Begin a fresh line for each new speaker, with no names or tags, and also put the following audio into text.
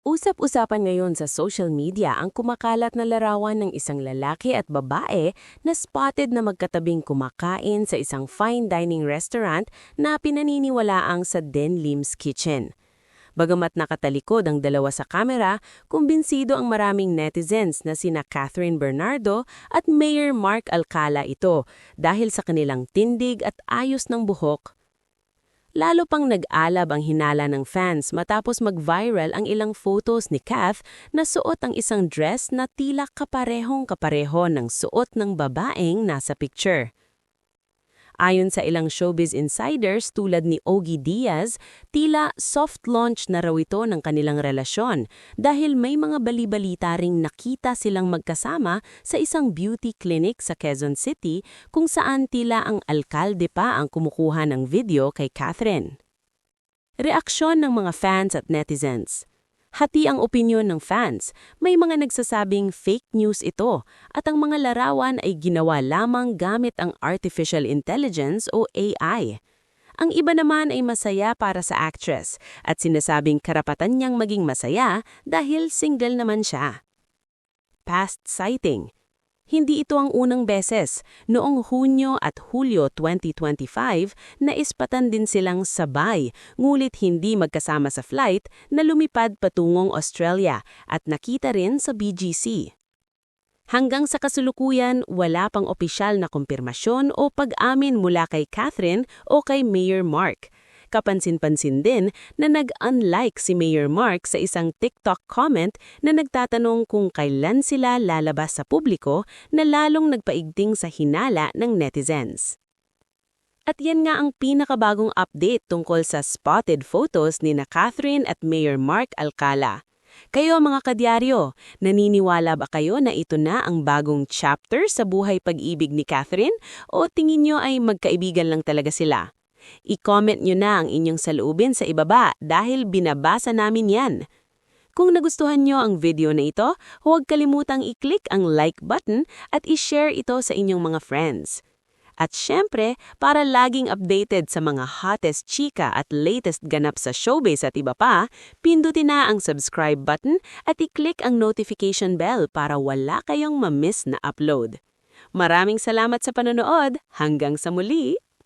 Usap-usapan ngayon sa social media ang kumakalat na larawan ng isang lalaki at babae na spotted na magkatabing kumakain sa isang fine dining restaurant na pinaniniwalaang sa Den Lim's Kitchen. Bagamat nakatalikod ang dalawa sa kamera, kumbinsido ang maraming netizens na sina Catherine Bernardo at Mayor Mark Alcala ito dahil sa kanilang tindig at ayos ng buhok. Lalo pang nag-alab ang hinala ng fans matapos mag-viral ang ilang photos ni Kath na suot ang isang dress na tila kaparehong-kapareho ng suot ng babaeng nasa picture. Ayon sa ilang showbiz insiders tulad ni Ogie Diaz, tila soft launch na raw ito ng kanilang relasyon dahil may mga bali-balita ring nakita silang magkasama sa isang beauty clinic sa Quezon City kung saan tila ang alkalde pa ang kumukuha ng video kay Catherine. Reaksyon ng mga fans at netizens. Hati ang opinyon ng fans, may mga nagsasabing fake news ito at ang mga larawan ay ginawa lamang gamit ang artificial intelligence o AI. Ang iba naman ay masaya para sa actress at sinasabing karapatan niyang maging masaya dahil single naman siya. Past sighting. Hindi ito ang unang beses. Noong Hunyo at Hulyo 2025, naispatan din silang sabay, ngulit hindi magkasama sa flight na lumipad patungong Australia at nakita rin sa BGC. Hanggang sa kasulukuyan, wala pang opisyal na kumpirmasyon o pag-amin mula kay Catherine o kay Mayor Mark. Kapansin-pansin din na nag-unlike si Mayor Mark sa isang TikTok comment na nagtatanong kung kailan sila lalabas sa publiko na lalong nagpaigting sa hinala ng netizens. At yan nga ang pinakabagong update tungkol sa spotted photos ni na Catherine at Mayor Mark Alcala. Kayo mga kadyaryo, naniniwala ba kayo na ito na ang bagong chapter sa buhay pag-ibig ni Catherine o tingin nyo ay magkaibigan lang talaga sila? I-comment nyo na ang inyong saloobin sa ibaba dahil binabasa namin yan. Kung nagustuhan nyo ang video na ito, huwag kalimutang i-click ang like button at i-share ito sa inyong mga friends. At syempre, para laging updated sa mga hottest chika at latest ganap sa showbiz at iba pa, pindutin na ang subscribe button at i-click ang notification bell para wala kayong ma-miss na upload. Maraming salamat sa panonood. Hanggang sa muli!